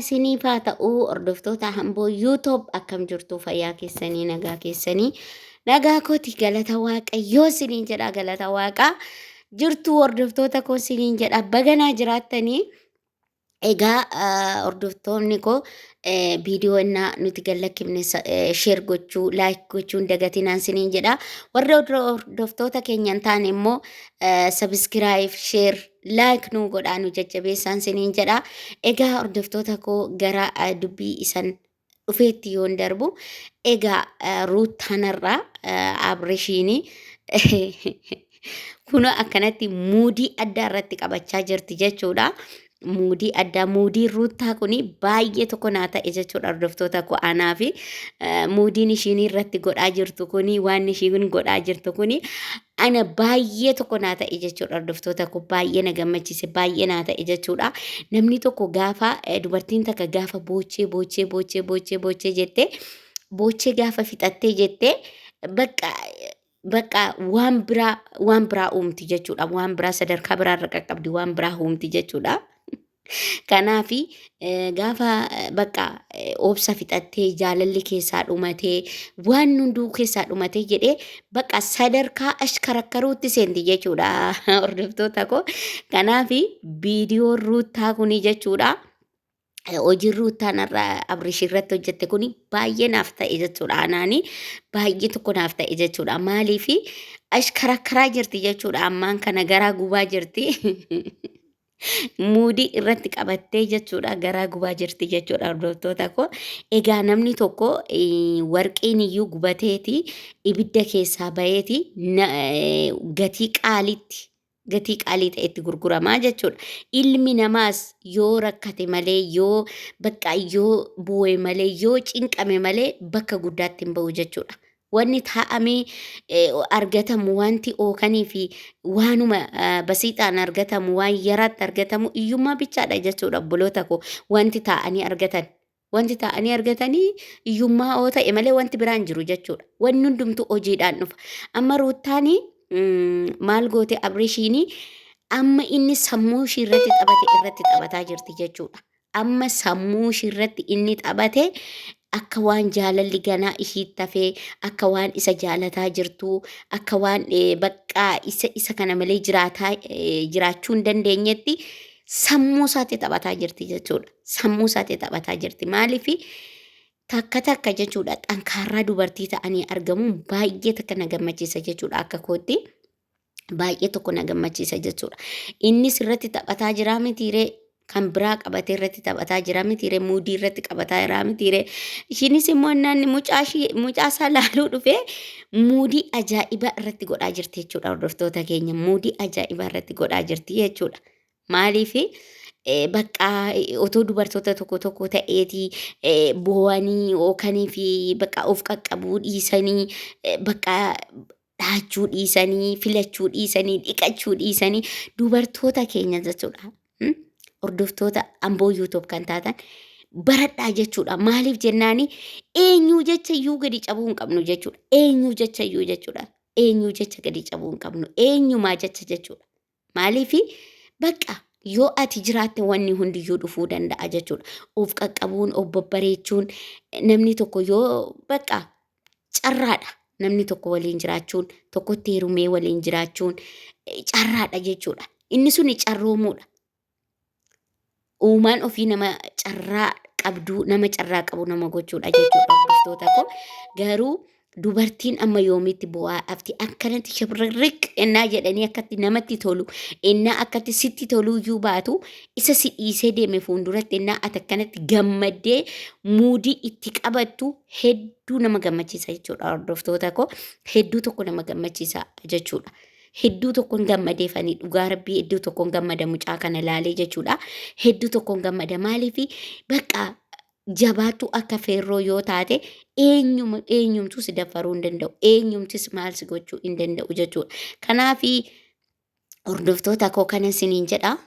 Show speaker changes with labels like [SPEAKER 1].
[SPEAKER 1] isiniif haa ta'u hordoftoota hamboo YouTube akkam jirtu fayyaa keessanii nagaa keessanii nagaa kooti galata waaqayyoo isiniin jedha galata waaqaa jirtu hordoftoota koo isiniin jedha baganaa jiraattanii egaa hordoftoonni koo viidiyoo innaa nuti gallakkifne share gochuu like gochuun dagatinaan isiniin jedha warra hordoftoota keenyan taane immoo subscribe share like nu godhaa nu jajjabeessaan isiniin jedha egaa hordoftoota koo gara dubbii isan dhufeetti yoon darbu egaa ruuttaanarraa abrishiini kuno akkanatti muudii addaa irratti qabachaa jirti jechuudha. Muudii addaa muudii ruuttaa kuni baay'ee tokko naa ta'e jechuudha hordoftoota koo anaa fi muudiin ishiin irratti godhaa jirtu kuni waan ishiin godhaa jirtu kuni ana baay'ee tokko naa ta'e jechuudha hordoftoota koo baay'ee na gammachiise baay'ee naa ta'e jechuudha. Namni tokko gaafa dubartiin takka gaafa boochee jettee boochee gaafa fixattee jettee bakka waan biraa uumti jechuudha. Waan biraa sadarkaa biraa irra qaqqabdi waan biraa uumti jechuudha. Kanaafi gaafa bakka obsa fixattee jaalalli keessaa dhumatee waan hunduu keessaa dhumatee jedhee bakka sadarkaa ashkarakkaruutti seenti jechuudha hordoftoota koo. Kanaafi viidiyoo ruuttaa kuni jechuudha. Hojii ruuttaan abrish irratti hojjette kuni baay'ee naaf ta'e jechuudha. Anaani baay'ee tokko naaf ta'e jechuudha. Maaliifi ashkarakkaraa jirti jechuudha. Ammaan kana garaa gubaa jirti. Muudii irratti qabattee jechuudha garaa gubaa jirti jechuudha hordoftoota koo. Egaa namni tokko warqiin iyyuu gubateeti ibidda keessaa baheeti gatii qaalii ta'etti gurguramaa jechuudha. Ilmi namaas yoo rakkate malee yoo bakka yoo bu'e malee yoo cinqame malee bakka guddaatti hin ba'u jechuudha. Wanni taa'amee argatamu wanti ookanii fi waanuma basiixaan argatamu waan yaraatti argatamu iyyummaa bichaadha jechuudha obboloota koo. Wanti taa'anii argatanii iyyummaa oo ta'e malee wanti biraan jiru jechuudha. Wanni hundumtuu hojiidhaan dhufa. Amma ruuttaanii maal goote abrishiini amma inni sammuu ishii irratti taphataa jirti jechuudha. Amma sammuu ishii irratti inni taphate akka waan jaalalli ganaa ishiitti tafee akka waan isa jaalataa jirtu akka waan bakka isa kana malee jiraachuu hin dandeenyetti sammuu isaatti taphataa jirti jechuudha. Sammuu isaatti taphataa jirti maaliifi takka jechuudha xankaarraa dubartii ta'anii argamuun baay'ee takka na gammachiisa jechuudha akka kootti. Baay'ee tokko na gammachiisa jechuudha. Innis irratti taphataa jira mitiiree kan biraa qabatee irratti taphataa jira mitiiree muudii irratti qabataa jira mitiiree ishiinis immoo naanni mucaasaa laaluu dhufee muudii ajaa'ibaa irratti godhaa jirti jechuudha hordoftoota keenya. Muudii ajaa'ibaa irratti godhaa jirti jechuudha. Maaliifi bakka otoo dubartoota tokko ta'eeti boo'anii ookanii fi bakka of qaqqabuu dhiisanii bakka dhaachuu dhiisanii filachuu dhiisanii dhiqachuu dhiisanii dubartoota keenya jechuudha. Hordoftoota hamboo YouTube kan taatan baradhaa jechuudha. Maaliif jennaani eenyuu jecha iyyuu gadi cabuu hin qabnu jechuudha. Eenyuu jecha iyyuu jechuudha. Eenyuu jecha gadi cabuu hin qabnu. Eenyumaa jecha jechuudha. Maaliifi bakka yoo ati jiraatte wanni hundiyyuu dhufuu danda'a jechuudha. Of qaqqabuun of babbareechuun namni tokko yoo bakka carraadha. Namni tokko waliin jiraachuun tokkotti heerumee waliin jiraachuun carraadha jechuudha. Inni suni carroomuudha. Uumaan ofii nama carraa qabdu nama carraa qabu nama gochuudha jechuudha hordoftoota koo. Garuu dubartiin amma yoomitti bu'aa afti akkanatti shabrriq ennaa jedhanii akkatti namatti tolu ennaa akkatti sitti toluu iyyuu baatu isa si dhiisee deeme fuulduratti ennaa ati akkanatti gammaddee muudii itti qabattu hedduu nama gammachiisa jechuudha hordoftoota koo. Hedduu tokko nama gammachiisa jechuudha. Hedduu tokkoon gammadeefanii dhugaa rabbii hedduu tokkoon gammada mucaa kana laalee jechuudha. Hedduu tokkoon gammada maaliifi bakka jabaatu akka feerroo yoo taate eenyumtu si dafaruu hin danda'u. Eenyumtis maal si gochuu hin danda'u jechuudha. Kanaafi hordoftoota koo kana isiniin jedha.